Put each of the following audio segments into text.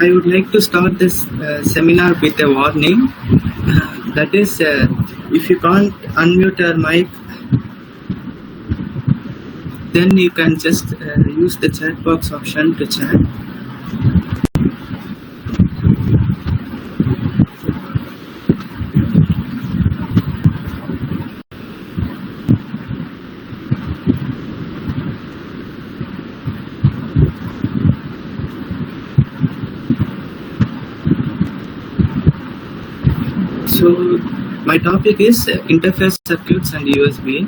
I would like to start this seminar with a warning. That is, if you can't unmute your mic, then you can just use the chat box option to chat. So my topic is interface circuits and USB.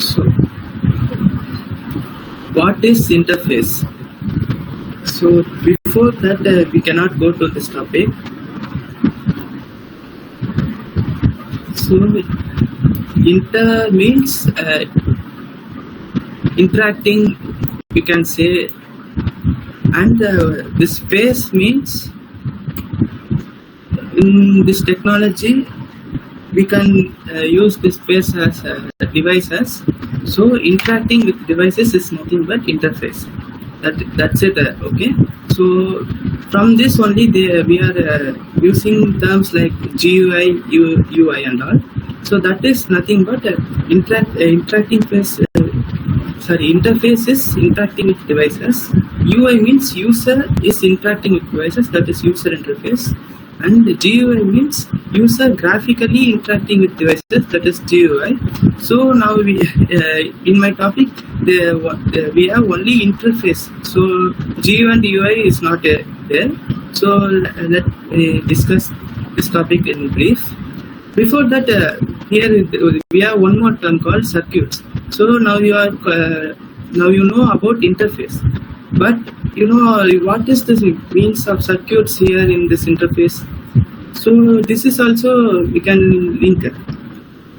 So what is interface? So before that, we cannot go to this topic. So inter means interacting, we can say. And this phase means in this technology we can use this phase as devices. So interacting with devices is nothing but interface. That's it. Okay. So from this only we are using terms like GUI, UI and all. So that is nothing but interacting phase. Interface is interacting with devices. UI means user is interacting with devices, that is user interface. And GUI means user graphically interacting with devices, that is GUI. So now we, in my topic, we have only interface. So GUI and UI is not there. So let me discuss this topic in brief. Before that, here we have one more term called circuits. So now you know about interface, but you know what is the means of circuits here in this interface. So this is also we can link it.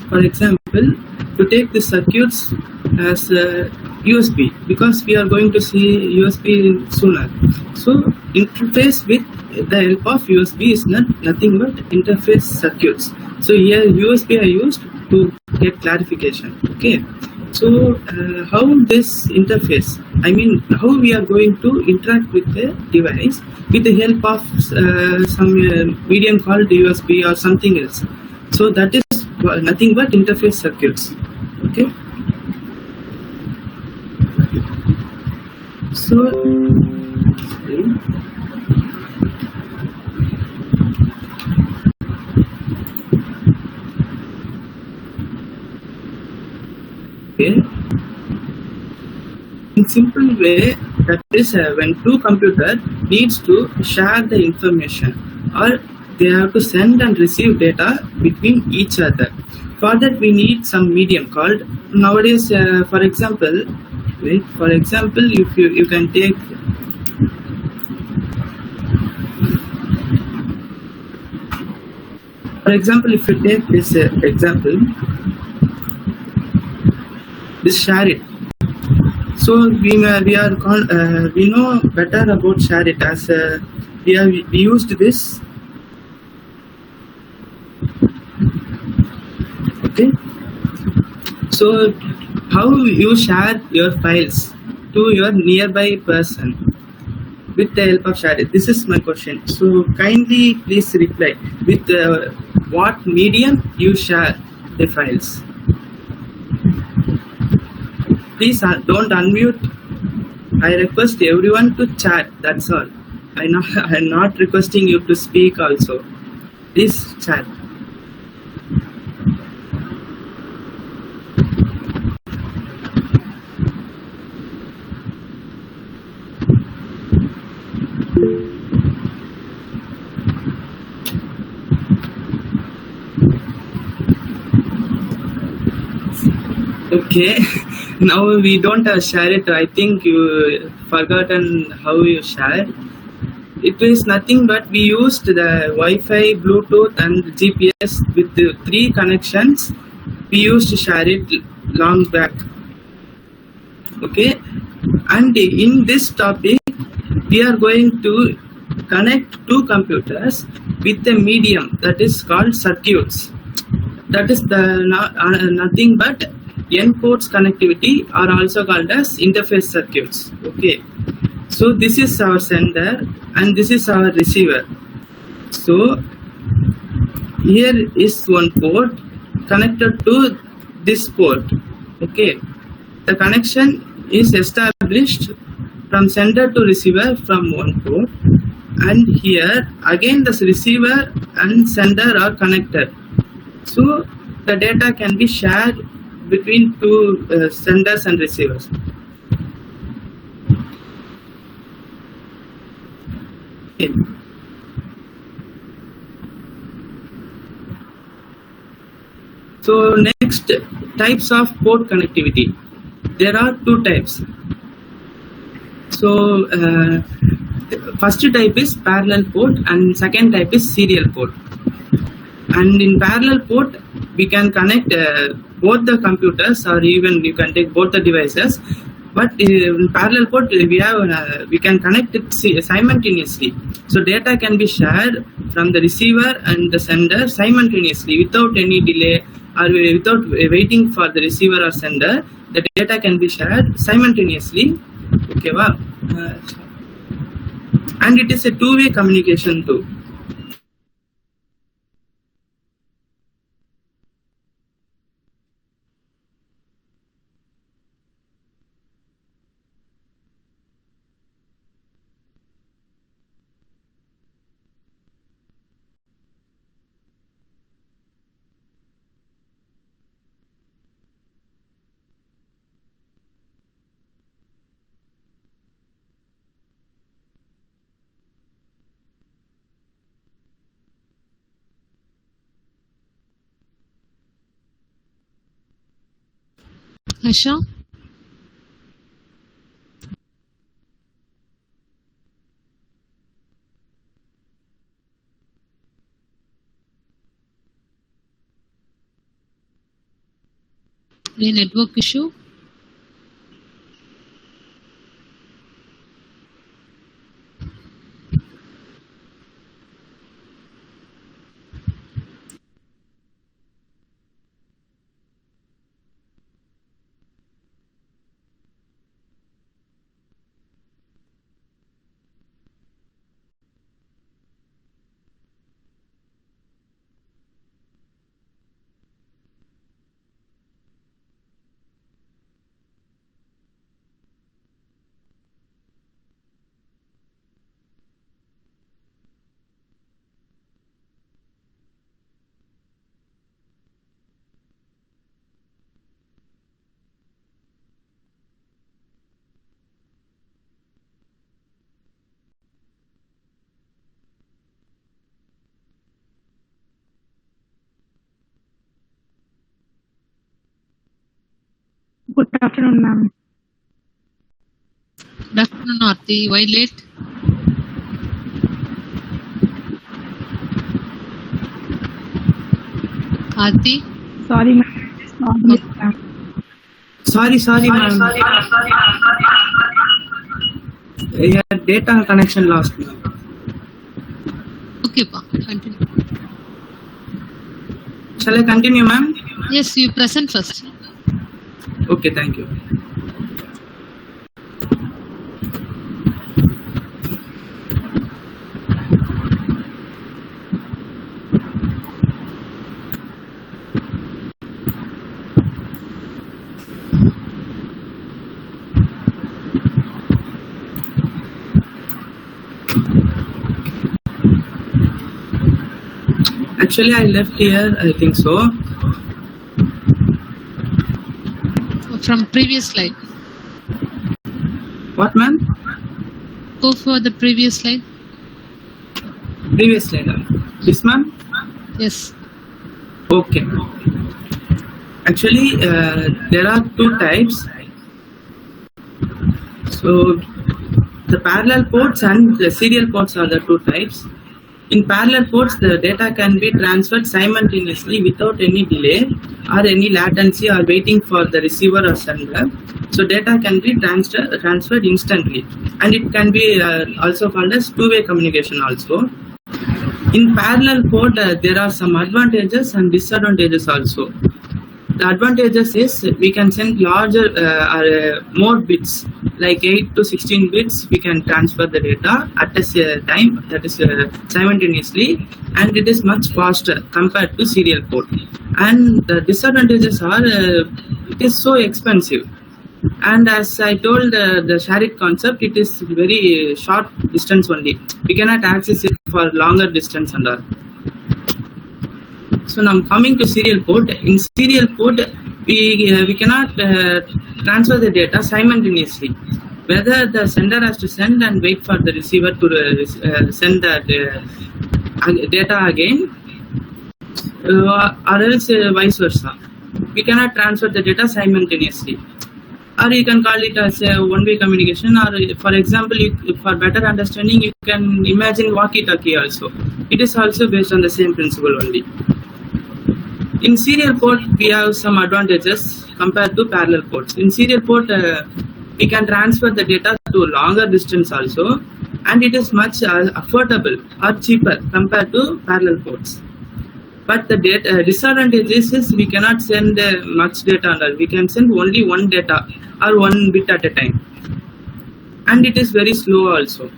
For example, to take the circuits as USB, because we are going to see USB sooner. So interface with the help of USB is nothing but interface circuits. So here USB are used to get clarification. Okay. So how this interface, I mean how we are going to interact with the device with the help of some medium called USB or something else. So that is nothing but interface circuits. Okay. So in simple way, that is when two computers needs to share the information or they have to send and receive data between each other. For that we need some medium called nowadays. For example, if you can take if you take this example, this share it. So we know better about share it as we used this. Okay. So how you share your files to your nearby person with the help of share it? This is my question. So kindly please reply with what medium you share the files. Please don't unmute. I request everyone to chat. That's all. I'm not requesting you to speak also. Please chat. Okay. Now we don't share it. I think you forgotten how you share. It is nothing but we used the Wi-Fi, Bluetooth and GPS with the 3 connections. We used to share it long back. Okay. And in this topic, we are going to connect 2 computers with a medium that is called circuits. That is nothing but N ports connectivity are also called as interface circuits. Okay, so this is our sender and this is our receiver. So here is one port connected to this port. Okay, the connection is established from sender to receiver from one port, and here again the receiver and sender are connected. So the data can be shared between two senders and receivers. Okay. So next, types of port connectivity. There are two types. So first type is parallel port and second type is serial port. And in parallel port, we can connect both the computers, or even you can take both the devices. But in parallel port, we can connect it simultaneously. So data can be shared from the receiver and the sender simultaneously without any delay or without waiting for the receiver or sender. The data can be shared simultaneously. Okay, wow. And it is a two-way communication too. Asha? Any network issue? Good afternoon, ma'am. Good afternoon, Aarti. Why late? Aarti? Sorry, ma'am. I just not missed, ma'am. Sorry, ma'am. Your data connection lost. Okay, pa. Continue. Shall I continue, ma'am? Yes, you present first. Okay, thank you. Actually, I left here, I think so. From previous slide. What, ma'am? Go for the previous slide. Previous slide. This, ma'am? Yes. Okay. Actually, there are two types. So, the parallel ports and the serial ports are the two types. In parallel ports, the data can be transferred simultaneously without any delay or any latency or waiting for the receiver or sender. So data can be transferred instantly, and it can be also called as two-way communication also. In parallel port, there are some advantages and disadvantages also. the advantages is we can send larger or more bits, like 8 to 16 bits. We can transfer the data at a time, that is simultaneously, and it is much faster compared to serial port. And the disadvantages are it is so expensive. And as I told, the share-it concept, it is very short distance only. We cannot access it for longer distance and all. So now coming to serial port. In serial port, we cannot transfer the data simultaneously. Whether the sender has to send and wait for the receiver to send that data again, or else vice versa. We cannot transfer the data simultaneously. Or you can call it as a one-way communication, or for example, for better understanding, you can imagine walkie-talkie also. It is also based on the same principle only. In serial port, we have some advantages compared to parallel ports. In serial port, we can transfer the data to longer distance also, and it is much affordable or cheaper compared to parallel ports. But the disadvantages is we cannot send much data and all. We can send only one data or one bit at a time, and it is very slow also.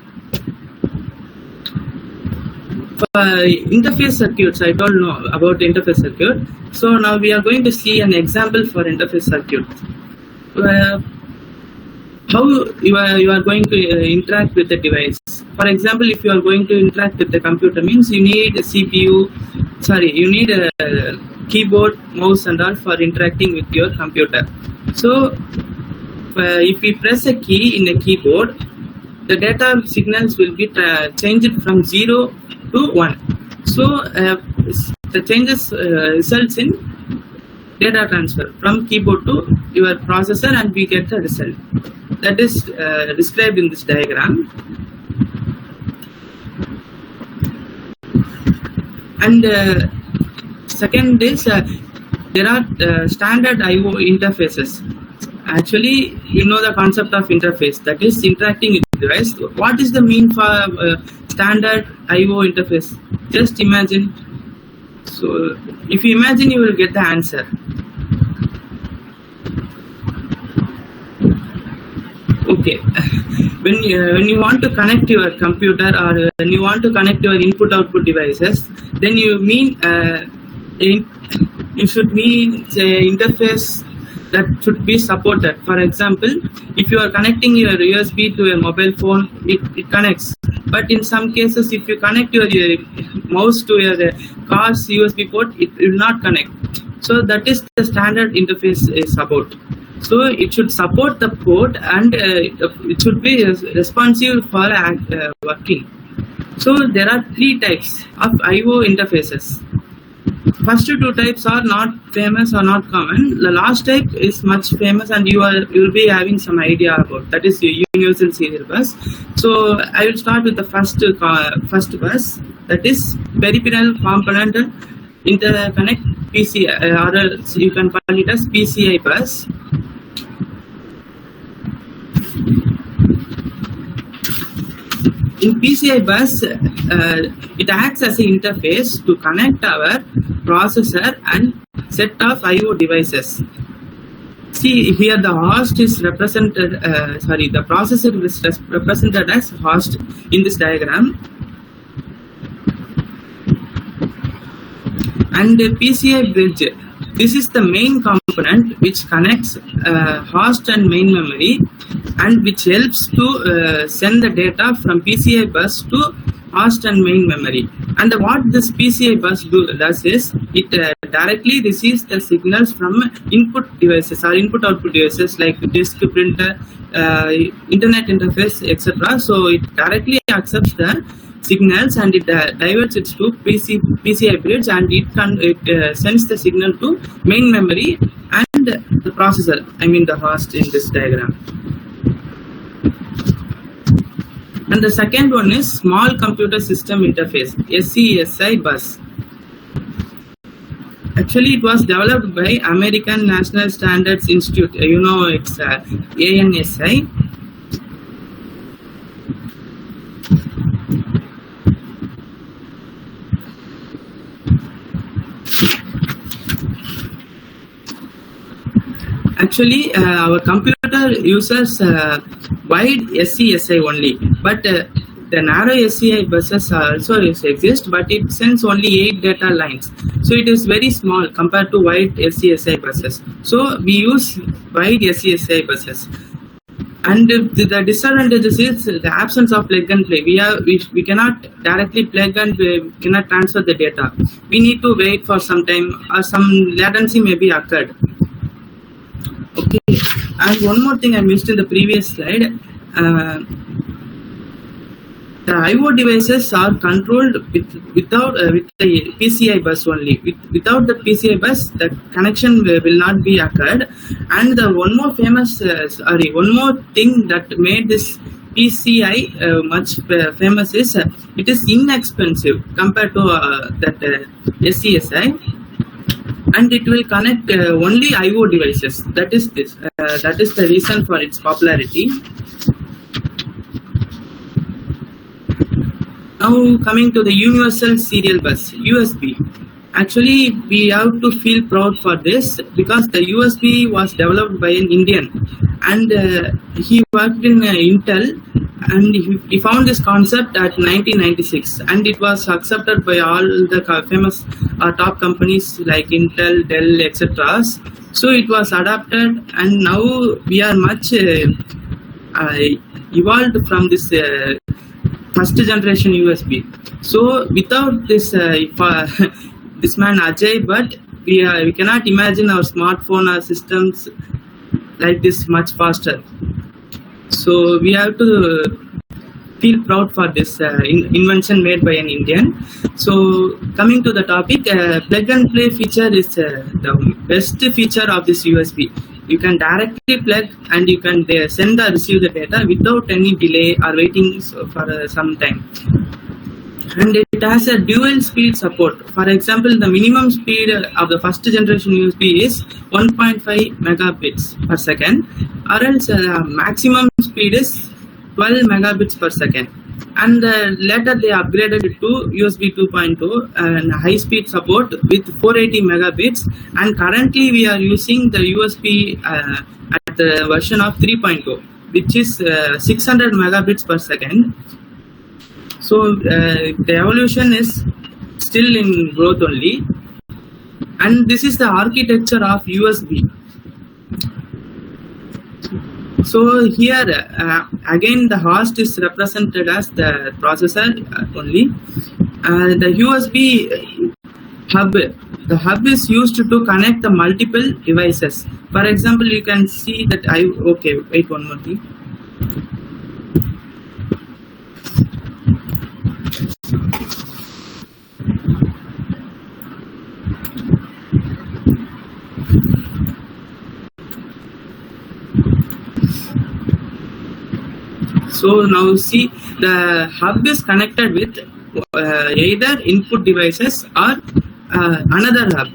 For interface circuits, I don't know about interface circuit. So now we are going to see an example for interface circuit. How you are going to interact with the device. For example, if you are going to interact with the computer, means you need a CPU. You need a keyboard, mouse, and all for interacting with your computer. So if we press a key in a keyboard, the data signals will be changed from 0 to 1. So the changes results in data transfer from keyboard to your processor, and we get the result. That is described in this diagram. And second is there are standard I/O interfaces. Actually, you know the concept of interface, that is interacting with the device. What is the mean for standard I/O interface? Just imagine. So if you imagine, you will get the answer. Okay. When you want to connect your computer, or when you want to connect your input-output devices, then you mean you should mean interface that should be supported. For example, if you are connecting your USB to a mobile phone, it connects. But in some cases, if you connect your mouse to your car's USB port, it will not connect. So that is the standard interface is about. So it should support the port, and it should be responsive for working. So there are 3 types of I/O interfaces. First 2 types are not famous or not common. The last type is much famous, and you will be having some idea about. That is universal serial bus. So I will start with the first bus. That is peripheral component interconnect PCI, or else you can call it as PCI bus. In PCI bus, it acts as an interface to connect our processor and set of I/O devices. See here, the host is represented. The processor is represented as host in this diagram, and the PCI bridge. This is the main component which connects host and main memory, and which helps to send the data from PCI bus to host and main memory. And what this PCI bus does is it directly receives the signals from input devices or input-output devices like disk, printer, internet interface, etc. So it directly accepts the signals, and it diverts it to PCI bridge, and it sends the signal to main memory and the processor, I mean the host in this diagram. And the second one is small computer system interface, SCSI bus. Actually, it was developed by American National Standards Institute. You know, it's ANSI. Actually, our computer uses wide SCSI only, but the narrow SCI buses also exist, but it sends only 8 data lines. So it is very small compared to wide SCSI buses. So we use wide SCSI buses. And the disadvantages is the absence of plug and play. We cannot directly plug and we cannot transfer the data. We need to wait for some time, or some latency may be occurred. Okay, and one more thing I missed in the previous slide. The IO devices are controlled with the PCI bus only. Without the PCI bus, the connection will not be occurred. And the one more thing that made this PCI much famous is it is inexpensive compared to that SCSI, and it will connect only IO devices. That is the reason for its popularity. Now coming to the Universal Serial Bus, USB. Actually, we have to feel proud for this because the USB was developed by an Indian, and he worked in Intel, and he found this concept at 1996, and it was accepted by all the famous top companies like Intel, Dell, etc. So it was adapted, and now we are much evolved from this first generation USB. So without this this man Ajay Bhatt, we cannot imagine our smartphone or systems like this much faster. So we have to feel proud for this invention made by an Indian. So coming to the topic, plug and play feature is the best feature of this USB. You can directly plug and you can send or receive the data without any delay or waiting for some time. And it has a dual speed support. For example, the minimum speed of the first generation USB is 1.5 megabits per second, or else maximum speed is 12 megabits per second. And later they upgraded it to USB 2.0 and high speed support with 480 megabits, and currently we are using the USB at the version of 3.0, which is 600 megabits per second. So the evolution is still in growth only, and this is the architecture of USB. So here again the host is represented as the processor only. The USB hub, the hub is used to connect the multiple devices. For example, you can see that wait one more thing. So now see, the hub is connected with either input devices or another hub.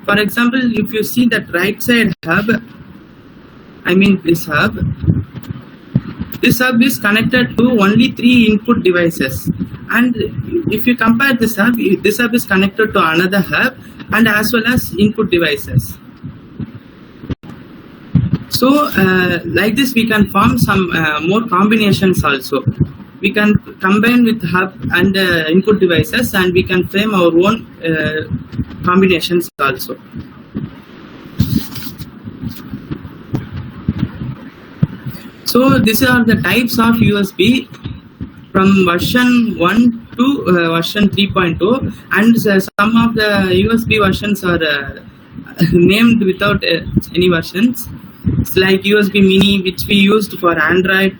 For example, if you see that right side hub, I mean this hub is connected to only 3 input devices, and if you compare this hub is connected to another hub and as well as input devices. So like this we can form some more combinations also. We can combine with hub and input devices, and we can frame our own combinations also. So these are the types of USB from version 1 to version 3.0, and some of the USB versions are named without any versions. It's like USB Mini, which we used for Android.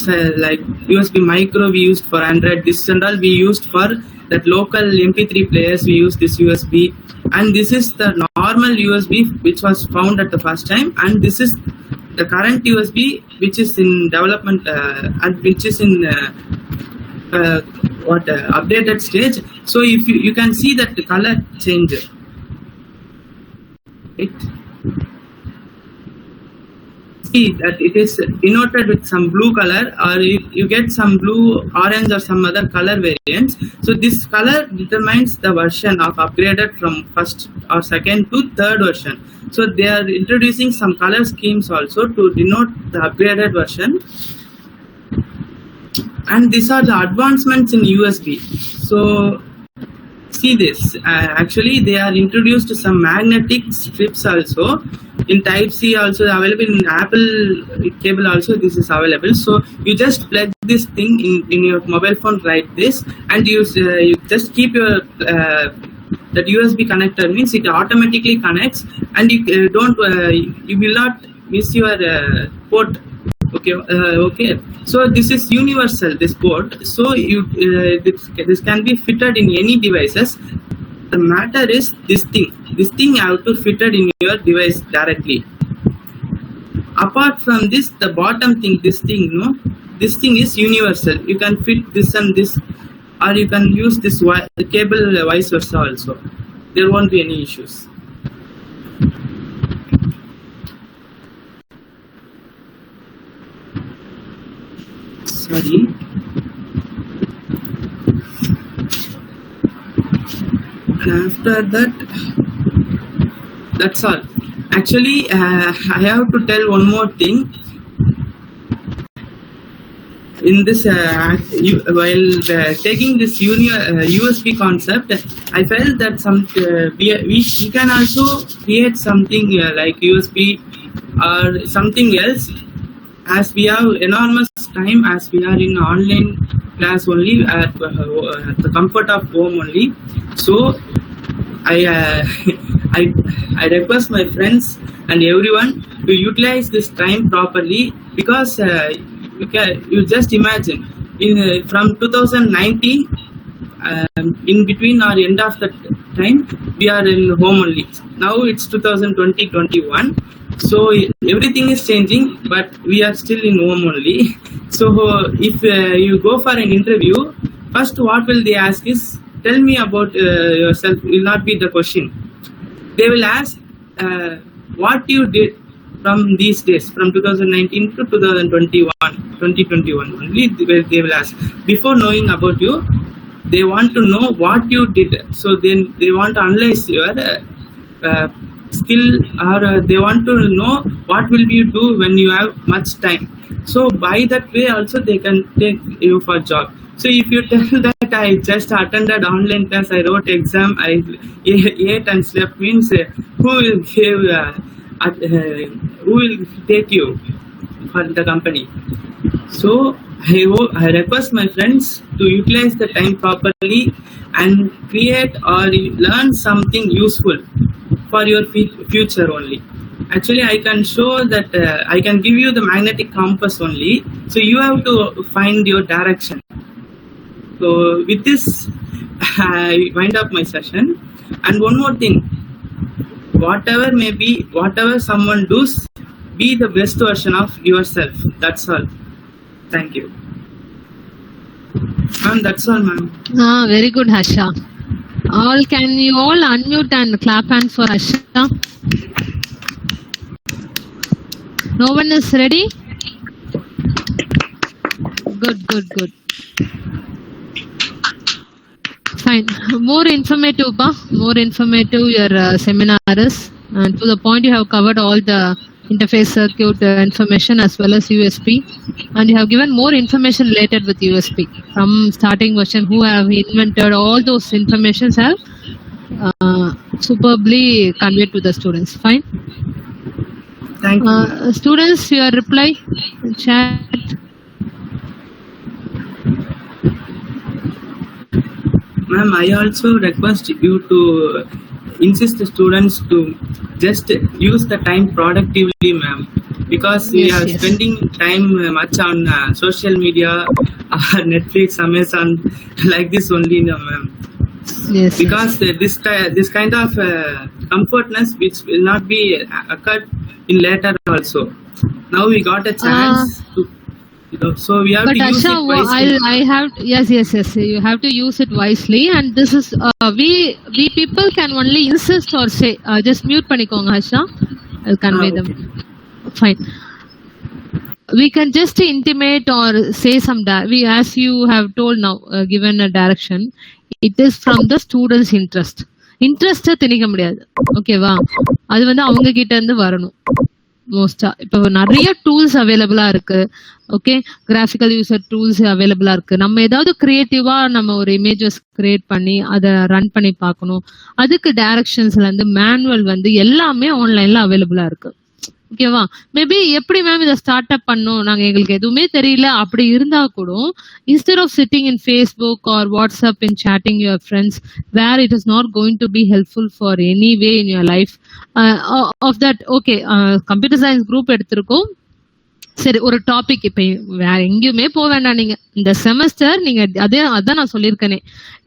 Like USB Micro we used for Android. This and all we used for that local MP3 players. We use this USB, and this is the normal USB which was found at the first time, and this is the current USB which is in development and which is in updated stage. So if you can see that the color change. see that it is denoted with some blue color, or you get some blue, orange, or some other color variants. So this color determines the version of upgraded from first or second to third version. So they are introducing some color schemes also to denote the upgraded version. And these are the advancements in USB. So see this, actually they are introduced some magnetic strips also in type C, also available in Apple cable also. This is available. So you just plug this thing in your mobile phone like this, and you just keep your that USB connector, means it automatically connects, and you you will not miss your port. Okay. So this is universal, this port. So this can be fitted in any devices. The matter is this thing you have to fit it in your device directly. Apart from this, the bottom thing, this thing is universal. You can fit this and this, or you can use this cable vice versa also. There won't be any issues. Sorry. After that, that's all. Actually, I have to tell one more thing. In this, while taking this USB concept, I felt that we can also create something like USB or something else, as we have enormous time, as we are in online class only at the comfort of home only. So I request my friends and everyone to utilize this time properly, because you just imagine from 2019 in between or end of the time we are in home only. Now it's 2020-21. So everything is changing, but we are still in home only. So if you go for an interview, first what will they ask is, tell me about yourself. Will not be the question. They will ask what you did from these days, from 2019 to 2021 only. They will ask. Before knowing about you, they want to know what you did. So then they want to analyze your skill, or they want to know what will you do when you have much time. So by that way also they can take you for job. So if you tell that I just attended online class, I wrote exam, I ate and slept, means who will take you for the company? So I request my friends to utilize the time properly and create or learn something useful for your future only. Actually, I can show that I can give you the magnetic compass only. So you have to find your direction. So with this, I wind up my session. And one more thing, whatever someone does, be the best version of yourself. That's all. Thank you. Ma'am, that's all, ma'am. Very good, Harsha. Can you all unmute and clap hands for Harsha? No one is ready? Good. Fine. More informative your seminar is, and to the point you have covered all the interface circuit information as well as USB, and you have given more information related with USB from starting version, who have invented all those informations have superbly conveyed to the students. Fine. Thank you. Students, your reply in chat. Ma'am, I also request you to insist the students to just use the time productively, ma'am, because we are spending time much on social media, Netflix, Amazon, like this only, ma'am. Yes. Because this kind of comfortness which will not be occurred in later also. Now we got a chance to. So we have to use it wisely. Yes. You have to use it wisely, and this is we people can only insist or say. Just mute panikonga, Harsha. I'll convey them. Fine. we can just intimate or say some we as you have told now, given a direction, it is from the students interest திணிக்க முடியாது. ஓகேவா? அது வந்து அவங்க கிட்ட இருந்து வரணும். மோஸ்டா இப்போ நிறைய டூல்ஸ் அவைலபிளா இருக்கு. ஓகே, கிராஃபிக்கல் யூசர் டூல்ஸ் அவைலபிளா இருக்கு. நம்ம ஏதாவது கிரியேட்டிவா நம்ம ஒரு இமேஜஸ் கிரியேட் பண்ணி அதை ரன் பண்ணி பார்க்கணும். அதுக்கு டைரக்ஷன்ஸ்ல இருந்து மேனுவல் வந்து எல்லாமே ஆன்லைன்ல அவைலபிளா இருக்கு. ஓகேவா? மேபி எப்படி மேம் இதை ஸ்டார்ட் அப் பண்ணோம், நாங்க எங்களுக்கு எதுவுமே தெரியல அப்படி இருந்தா கூட, instead of sitting in Facebook or WhatsApp in chatting your friends where it is not going to be helpful for any way in your life of that. Okay, computer science group எடுத்திருக்கோம். சரி, ஒரு topic இப்ப வேற எங்கேயுமே போக வேண்டாம். நீங்க இந்த செமஸ்டர் நீங்க அதான் நான் சொல்லியிருக்கேனே,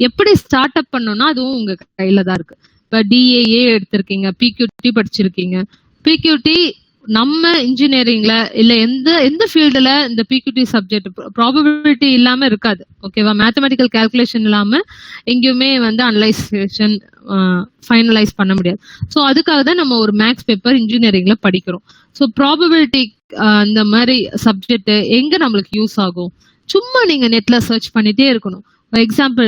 எப்படி ஸ்டார்ட் அப் பண்ணணும்னா அதுவும் உங்க கையில தான் இருக்கு. இப்ப டிஏஏ எடுத்திருக்கீங்க, பிக்யூடி படிச்சிருக்கீங்க. பிக்யூடி நம்ம இன்ஜினியரிங்ல இல்ல எந்த ஃபீல்டுல இந்த பிக்யூடி சப்ஜெக்ட் ப்ராபபிலிட்டி இல்லாம இருக்காது. ஓகேவா? மேத்தமெட்டிக்கல் கால்குலேஷன் இல்லாம எங்கேயுமே வந்து அனலைசேஷன் ஃபைனலைஸ் பண்ண முடியாது. ஸோ அதுக்காக தான் நம்ம ஒரு மேக்ஸ் பேப்பர் இன்ஜினியரிங்ல படிக்கிறோம். ஸோ ப்ராபபிலிட்டி இந்த மாதிரி சப்ஜெக்ட் எங்க நம்மளுக்கு யூஸ் ஆகும், சும்மா நீங்க நெட்ல சர்ச் பண்ணிட்டே இருக்கணும். Example,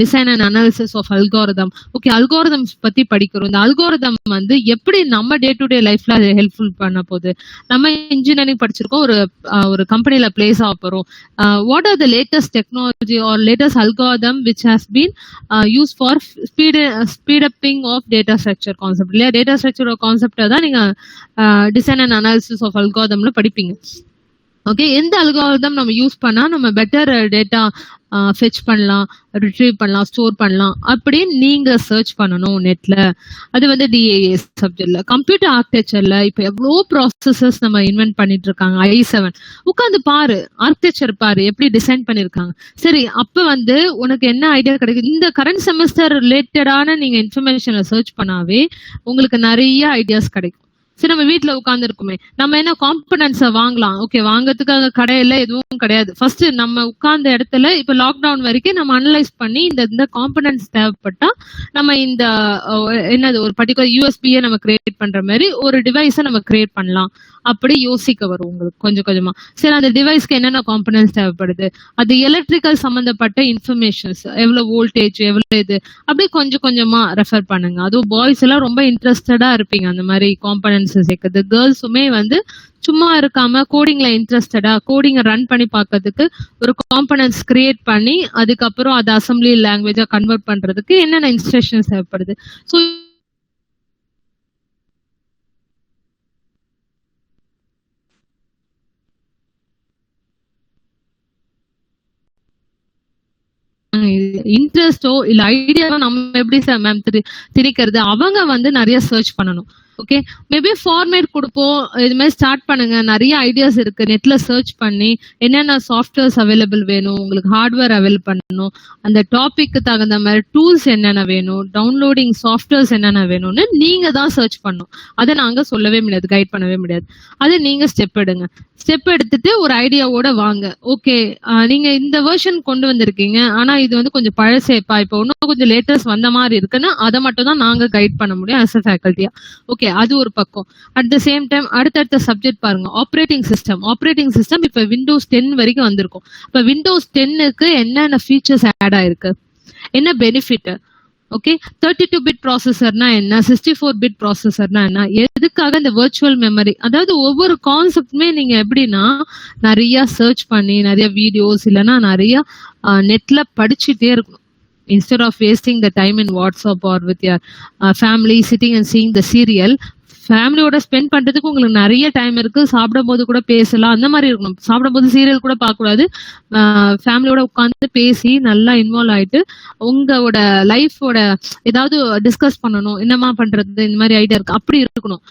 design and analysis of algorithm. Okay, algorithms பத்தி படிக்கிறோம். இந்த அல்காரிதம் வந்து எப்படி நம்ம டே டு டே லைஃப்ல ஹெல்ப்ஃபுல் பண்ண போகுது. நம்ம இன்ஜினியரிங் படிச்சிருக்கோம், ஒரு கம்பெனில பிளேஸ் ஆக போறோம். What are the latest technology or latest algorithm which has been use for speed upping of data structure concept. இல்லையா? டேட்டா ஸ்ட்ரக்சர் கான்செப்டை தான் நீங்க டிசைன் அண்ட் அனாலிசிஸ் ஆஃப் அல்காரிதம்ல படிப்பீங்க. ஓகே, எந்த அல்காரிதம் நம்ம யூஸ் பண்ணா நம்ம பெட்டர் டேட்டா ஃபெச் பண்ணலாம், ரிட்ரீவ் பண்ணலாம், ஸ்டோர் பண்ணலாம் அப்படின்னு நீங்க சர்ச் பண்ணணும் நெட்ல. அது வந்து டிஏஏ சப்ஜெக்ட்ல. கம்ப்யூட்டர் ஆர்கிடெக்சர்ல இப்ப எவ்வளோ ப்ராசஸஸ் நம்ம இன்வென்ட் பண்ணிட்டு இருக்காங்க. i7 உட்காந்து பாரு, ஆர்கிடெக்சர் பாரு எப்படி டிசைன் பண்ணிருக்காங்க. சரி, அப்ப வந்து உனக்கு என்ன ஐடியா கிடைக்குது, இந்த கரண்ட் செமஸ்டர் ரிலேட்டடான நீங்க இன்ஃபர்மேஷனை சர்ச் பண்ணாவே உங்களுக்கு நிறைய ஐடியாஸ் கிடைக்கும். சரி, நம்ம வீட்டுல உட்கார்ந்து இருக்குமே, நம்ம என்ன காம்பனன்ட்ஸை வாங்கலாம். ஓகே, வாங்கறதுக்காக கடையில எதுவும் கிடையாது. ஃபர்ஸ்ட் நம்ம உட்கார்ந்த இடத்துல இப்ப லாக்டவுன் வரைக்கும் நம்ம அனலைஸ் பண்ணி இந்த காம்பனன்ட்ஸ் தேவைப்பட்டா நம்ம இந்த என்னது ஒரு பர்டிகுலர் யூஎஸ்பியை நம்ம கிரியேட் பண்ற மாதிரி ஒரு டிவைஸை நம்ம கிரியேட் பண்ணலாம். அப்படி யோசிக்க வரும் உங்களுக்கு கொஞ்சம் கொஞ்சமா. சரி, அந்த டிவைஸ்க்கு என்னென்ன காம்பனன்ட்ஸ் தேவைப்படுது, அது எலக்ட்ரிக்கல் சம்பந்தப்பட்ட இன்ஃபர்மேஷன்ஸ், எவ்வளவு வோல்டேஜ், எவ்வளவு இது, அப்படி கொஞ்சம் கொஞ்சமா ரெஃபர் பண்ணுங்க. அதுவும் பாய்ஸ் எல்லாம் ரொம்ப இன்ட்ரெஸ்டடா இருப்பீங்க அந்த மாதிரி காம்பனன்ட்ஸ் சேர்க்குது. கேர்ள்ஸுமே வந்து சும்மா இருக்காம கோடிங்ல இன்ட்ரெஸ்டடா கோடிங்க ரன் பண்ணி பார்க்கறதுக்கு ஒரு காம்பனன்ட்ஸ் கிரியேட் பண்ணி அதுக்கப்புறம் அதை அசம்பிளி லாங்குவேஜா கன்வெர்ட் பண்றதுக்கு என்னென்ன இன்ஸ்ட்ரக்ஷன்ஸ் தேவைப்படுது. ஸோ இன்ட்ரெஸ்டோ இல்ல ஐடியாவோ நம்ம எப்படி மேம் திணிக்கிறது, அவங்க வந்து நிறைய சர்ச் பண்ணணும். ஓகே, மேபி ஃபார்மேட் கொடுப்போம், இது மாதிரி ஸ்டார்ட் பண்ணுங்க, நிறைய ஐடியாஸ் இருக்கு, நெட்ல சர்ச் பண்ணி என்னென்ன சாஃப்ட்வேர்ஸ் அவைலபிள் வேணும், உங்களுக்கு ஹார்ட்வேர் அவைலபிள் பண்ணணும், அந்த டாபிக்கு தகுந்த மாதிரி டூல்ஸ் என்னென்ன வேணும், டவுன்லோடிங் சாஃப்ட்வேர்ஸ் என்னென்ன வேணும்னு நீங்க தான் சர்ச் பண்ணணும். அதை நாங்க சொல்லவே முடியாது, கைட் பண்ணவே முடியாது. அதை நீங்க ஸ்டெப் எடுங்க. ஸ்டெப் எடுத்துட்டு ஒரு ஐடியாவோட வாங்க. ஓகே, நீங்க இந்த வெர்ஷன் கொண்டு வந்திருக்கீங்க, ஆனா இது வந்து கொஞ்சம் பழசேப்பா, இப்போ இன்னும் கொஞ்சம் லேட்டஸ்ட் வந்த மாதிரி இருக்குன்னா அதை மட்டும் தான் நாங்க கைட் பண்ண முடியும் ஆஸ் அ ஃபேக்கல்ட்டியா. ஓகே, அது ஒரு பக்கம். அட் த சேம் டைம் அடுத்தடுத்த சப்ஜெக்ட் பாருங்க. ஆப்ரேட்டிங் சிஸ்டம் இப்ப விண்டோஸ் 10 வரைக்கும் வந்திருக்கும். இப்ப விண்டோஸ் 10க்கு என்னென்ன ஃபீச்சர்ஸ் ஆட் ஆயிருக்கு, என்ன பெனிஃபிட். ஓகே, 32 பிட் ப்ராசஸர்னா என்ன, 64 பிட் ப்ராசஸர்னா என்ன, எதுக்காக இந்த வர்ச்சுவல் மெமரி, அதாவது ஒவ்வொரு கான்செப்டுமே நீங்க எப்படின்னா நிறைய சர்ச் பண்ணி நிறைய வீடியோஸ் இல்லைன்னா நிறைய நெட்ல படிச்சுட்டே இருக்கணும். Instead of wasting the time in WhatsApp or with your family sitting and seeing the serial, ஃபேமிலியோட ஸ்பெண்ட் பண்றதுக்கு உங்களுக்கு நிறைய டைம் இருக்கு. சாப்பிடும் போது கூட பேசலாம், அந்த மாதிரி இருக்கணும். சாப்பிடும் போது சீரியல் கூட பார்க்க கூடாது. ஃபேமிலியோட உட்காந்து பேசி நல்லா இன்வால்வ் ஆயிட்டு உங்களோட லைஃபோட ஏதாவது டிஸ்கஸ் பண்ணணும், என்னமா பண்றது, இந்த மாதிரி ஐடியா இருக்கு, அப்படி இருக்கணும்.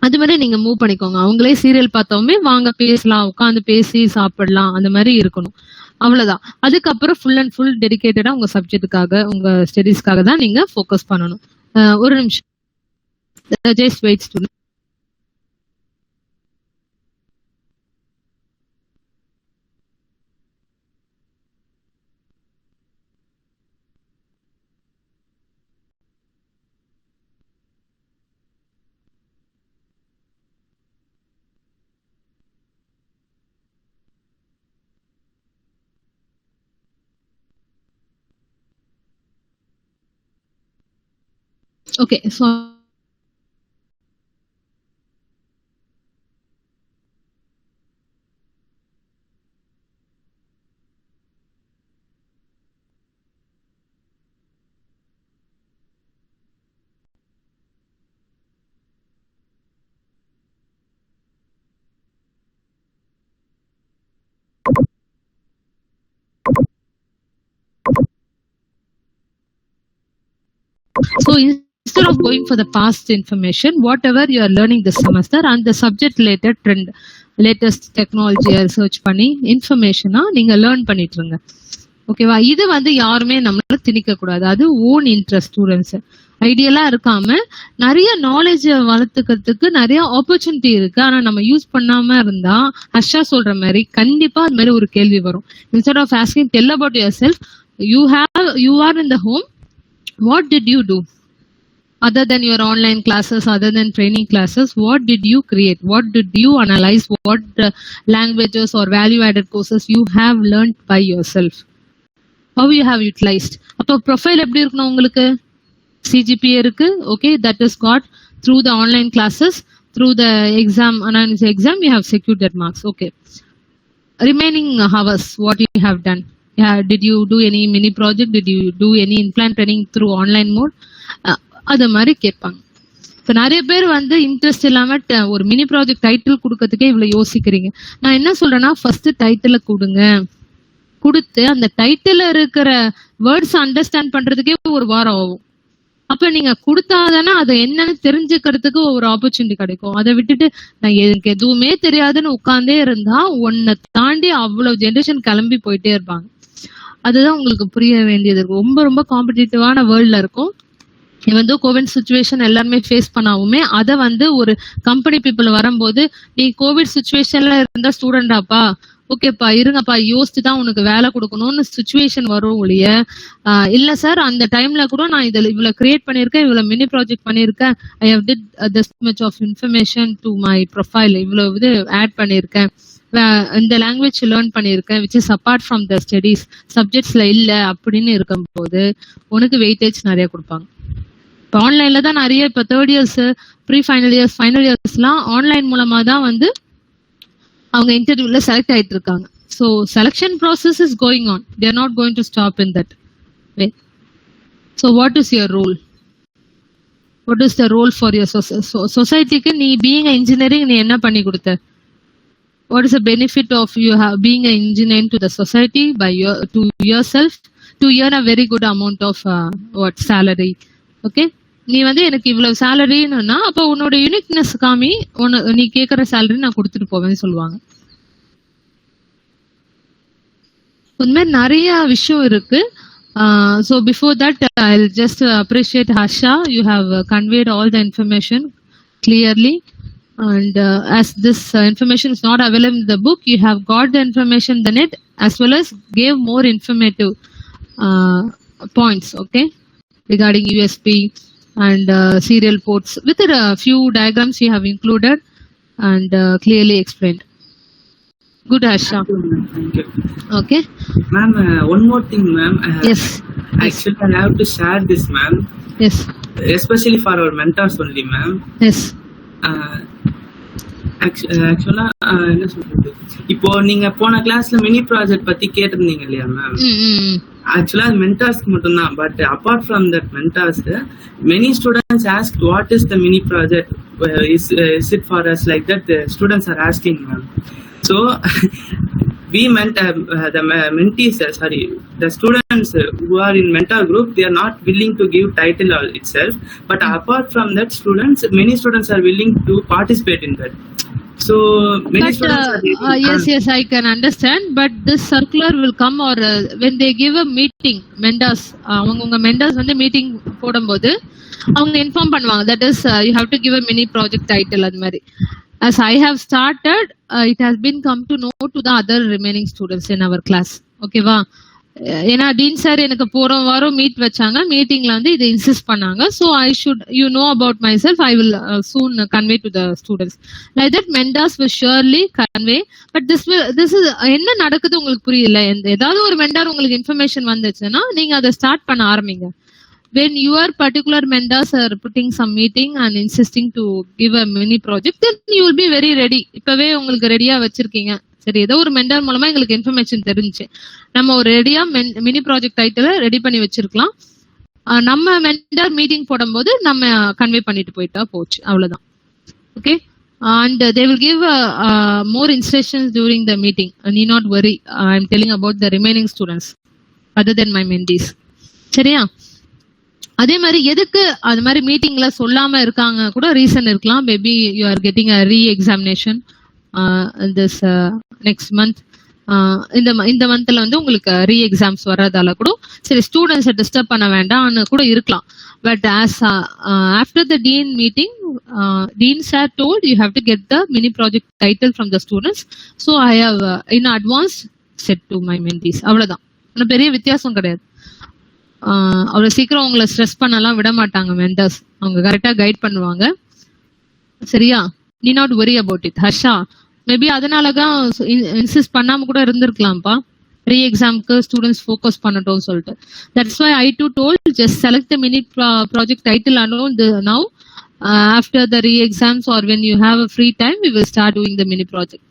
அது மாதிரி நீங்க மூவ் பண்ணிக்கோங்க. அவங்களே சீரியல் பார்த்தோமே வாங்க பேசலாம், உட்காந்து பேசி சாப்பிடலாம், அந்த மாதிரி இருக்கணும். அவ்வளவுதான். அதுக்கப்புறம் ஃபுல் அண்ட் ஃபுல் டெடிகேட்டடா உங்க சப்ஜெக்டுக்காக உங்க ஸ்டடீஸ்க்காக தான் நீங்க ஃபோக்கஸ் பண்ணணும். ஒரு நிமிஷம், just wait student. Okay, so instead of going for the past information, whatever you are learning this semester and the subject related trend, latest technology research பண்ணி இன்ஃபர்மேஷனா நீங்க லேர்ன் பண்ணிட்டு இருங்க. ஓகேவா? இது வந்து யாருமே நம்மளால திணிக்க கூடாது. அது ஓன் இன்ட்ரெஸ்ட் ஸ்டூடெண்ட்ஸ் ஐடியலா இருக்காம நிறைய நாலேஜ் வளர்த்துக்கிறதுக்கு நிறைய ஆப்பர்ச்சுனிட்டி இருக்கு. ஆனா நம்ம யூஸ் பண்ணாம இருந்தா ஹர்ஷா சொல்ற மாதிரி கண்டிப்பா அது மாதிரி ஒரு கேள்வி வரும். Instead of asking tell about yourself, you are in the home, what did you do other than your online classes, other than training classes? What did you create? What did you analyze? What languages or value added courses you have learned by yourself? How you have utilized? அப்போ profile எப்படி இருக்கணும் உங்களுக்கு? CGPA இருக்கு, okay, that is got through the online classes, through the exam, anonymous exam, you have secured that marks. Okay, remaining hours, what you have done? Yeah, did you do any mini project? Did you do any in-plan training through online mode? அது மாதிரி கேட்பாங்க. இப்போ நிறைய பேர் வந்து interest இல்லாம ஒரு mini project title கொடுக்கறதுக்கே இவ்வளவு யோசிக்கிறீங்க. நான் என்ன சொல்றேன்னா, ஃபர்ஸ்ட் டைட்டில கொடுத்து அந்த டைட்டில் இருக்கிற வேர்ட்ஸ் அண்டர்ஸ்டாண்ட் பண்றதுக்கே ஒரு வாரம் ஆகும். அப்ப நீங்க கொடுத்தாதானே அதை என்னன்னு தெரிஞ்சுக்கிறதுக்கு ஒரு ஆப்பர்ச்சுனிட்டி கிடைக்கும். அதை விட்டுட்டு நான் எனக்கு எதுவுமே தெரியாதுன்னு உட்கார்ந்தே இருந்தா உன்னை தாண்டி அவ்வளவு ஜென்ரேஷன் கிளம்பி போயிட்டே இருப்பாங்க. அதுதான் உங்களுக்கு புரிய வேண்டியது இருக்கும். ரொம்ப ரொம்ப காம்படிட்டிவான வேர்ல்ட்ல இருக்கும். வந்து கோவிட் சுச்சுவேஷன் எல்லாருமே ஃபேஸ் பண்ணாவுமே அதை வந்து ஒரு கம்பெனி பீப்புள் வரும்போது, நீ கோவிட் சுச்சுவேஷன்ல இருந்தா ஸ்டூடெண்டாப்பா, ஓகேப்பா இருங்கப்பா, யோசிச்சு தான் உனக்கு வேலை கொடுக்கணும்னு சுச்சுவேஷன் வரும் ஒழிய, இல்ல சார் அந்த டைம்ல கூட நான் இதுல இவ்வளவு கிரியேட் பண்ணிருக்கேன், இவ்வளவு மினி ப்ராஜெக்ட் பண்ணிருக்கேன், I have did this much of information to my profile, இவ்வளவு இது ஆட் பண்ணிருக்கேன், இந்த லாங்குவேஜ் லேர்ன் பண்ணிருக்கேன், which is apart from the studies, சப்ஜெக்ட்ஸ்ல இல்ல அப்படின்னு இருக்கும்போது உனக்கு வெயிட்டேஜ் நிறைய கொடுப்பாங்க. இப்போ ஆன்லைன்ல தான் நிறைய, இப்போ third years, pre final years, ஃபைனல் இயர்ஸ்லாம் ஆன்லைன் மூலமா தான் வந்து அவங்க இன்டர்வியூல செலக்ட் ஆயிட்டு இருக்காங்க. So selection process is going on, they're not going to stop in that way. So what is your role? What is the role for your சொசைட்டிக்கு? நீ பீயிங் இன்ஜினியரிங் நீ என்ன பண்ணி கொடுத்த? What is the benefit of you being an engineer to the society by to yourself to earn a very good amount of salary? Okay, நீ வந்து எனக்கு இவ்வளவு சேலரின்னா அப்ப உன்னோட யூனிக்னஸ் காமி, நீ கேட்கற சேலரி நான் கொடுத்துட்டு போவேன்னு சொல்லுவாங்க. இந்த மாதிரி நிறைய விஷயம் இருக்கு. So before that, I'll just appreciate Harsha. You have conveyed all the information clearly. And as this information is not available in the book, you have got the information in the net as well as gave more informative points, okay, regarding USB and serial ports with a few diagrams you have included and clearly explained. Good, Harsha. Thank you. Okay. Ma'am, one more thing, ma'am. Yes. Actually, I have to share this, ma'am. Yes. Especially for our mentors only, ma'am. Yes. ஆக்சுவலா என்ன சொல்றது, இப்போ நீங்க போன கிளாஸ்ல mini project பத்தி கேட்டிருந்தீங்க இல்லையா மேம்? ஆக்சுவலா அது மென்டார்ஸ்க்கு மட்டும்தான். But apart from that mentors, many students ask what is the mini project, is it for us, like that students are asking ma'am. So we meant the mentees, the students who are in mentor group, they are not willing to give title itself, but apart from that, many students are willing to participate in that. So many students are yes, I can understand, but this circular will come, or when they give a meeting, mentors avanga mentors வந்து meeting போடும்போது அவங்க inform பண்ணுவாங்க, that is you have to give a mini project title. அது மாதிரி as I have started, it has been come to know to the other remaining students in our class. Okay va? ஏன்னா dean sir எனக்கு போற வாரம் meet வச்சாங்க, மீட்டிங்ல வந்து இதை இன்சிஸ்ட் பண்ணாங்க. So I should you know about my self, I will soon convey to the students. Like that mentors will ஷுர்லி convey. But this is என்ன நடக்குது உங்களுக்கு புரியல. ஏதாவது ஒரு மென்டார் உங்களுக்கு இன்ஃபர்மேஷன் வந்துச்சுன்னா நீங்க அதை ஸ்டார்ட் பண்ண ஆரம்பிங்க. when your particular mentors are putting some meeting and insisting to give a mini project, then you will be very ready. இப்பவே உங்களுக்கு ரெடியா வச்சிருக்கீங்க, சரி ஏதோ ஒரு மெண்டர் மூலமா எங்களுக்கு இன்ஃபர்மேஷன் தெரிஞ்சு நம்ம ஒரு ரெடியா மினி ப்ராஜெக்ட் டைட்டில ரெடி பண்ணி வச்சிருக்கலாம். நம்ம மெண்டர் மீட்டிங் போடும்போது நம்ம கன்வே பண்ணிட்டு போயிட்டா போச்சு, அவ்வளவுதான். Okay, and they will give more instructions during the meeting. Need not worry, I am telling about the remaining students other than my mentees. சரியா? அதே மாதிரி எதுக்கு அது மாதிரி மீட்டிங்ல சொல்லாம இருக்காங்க கூட ரீசன் இருக்கலாம். Maybe you are getting a re examination this next month. இந்த மந்த்ல வந்து உங்களுக்கு ரீ எக்ஸாம்ஸ் வர்றதால கூட சரி ஸ்டூடெண்ட்ஸை டிஸ்டர்ப் பண்ண வேண்டாம்னு கூட இருக்கலாம். But as after the dean meeting, dean sir told you have to get the mini project title from the students. So I have in advance said to my mentees. அவ்வளவுதான், ஒன்றும் பெரிய வித்தியாசம் கிடையாது. அவ்வளவு சீக்கிரம் உங்களை ஸ்ட்ரெஸ் பண்ணலாம் விட மாட்டாங்க மென்டர்ஸ், அவங்க கரெக்டா கைட் பண்ணுவாங்க. சரியா? நீ not worry about it Harsha. Maybe அதனாலதான் இன்சிஸ்ட் பண்ணாம கூட இருந்திருக்கலாம்ப்பா, ரீ எக்ஸாம்க்கு ஸ்டூடெண்ட்ஸ் ஃபோக்கஸ் பண்ணட்டும் சொல்லிட்டு. That's why I do told just select the mini project title alone now. After the re-exams or when you have a free time, we will start doing the mini project.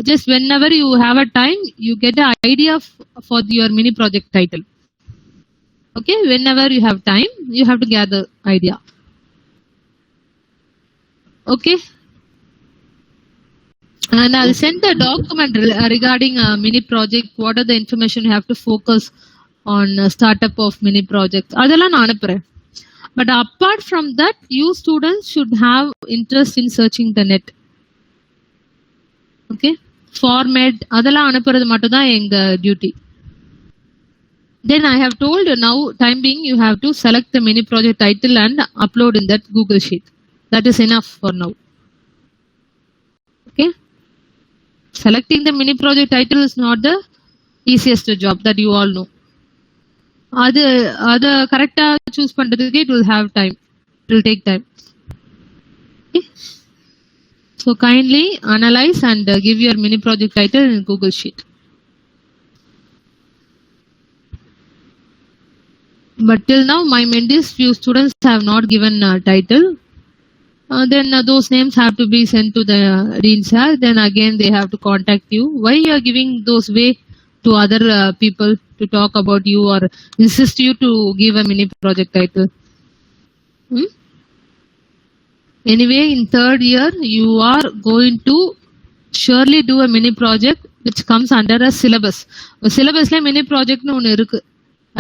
Just whenever you have a time, you get an idea for your mini project title. Okay, whenever you have time, you have to gather idea. Okay, and I'll send the document regarding a mini project. What are the information you have to focus on startup of mini project? Adala na anupren. But apart from that, you students should have interest in searching the net. Okay, format adala anupuradhu mattum da enga duty. Then I have told now time being you have to select the mini project title and upload in that Google Sheet. That is enough for now. Okay, selecting the mini project title is not the easiest job, that you all know. அது கரெக்டா choose பண்றதுக்கு it will have time, it will take time. Okay, so kindly analyze and give your mini project title in Google Sheet. But till now my mentees few students have not given title. Then those names have to be sent to the dean sir. Then again they have to contact you. Why you are giving those way to other people to talk about you or insist you to give a mini project title? Anyway, in third year you are going to surely do a mini project which comes under a syllabus. Syllabus la mini project nu one irukku,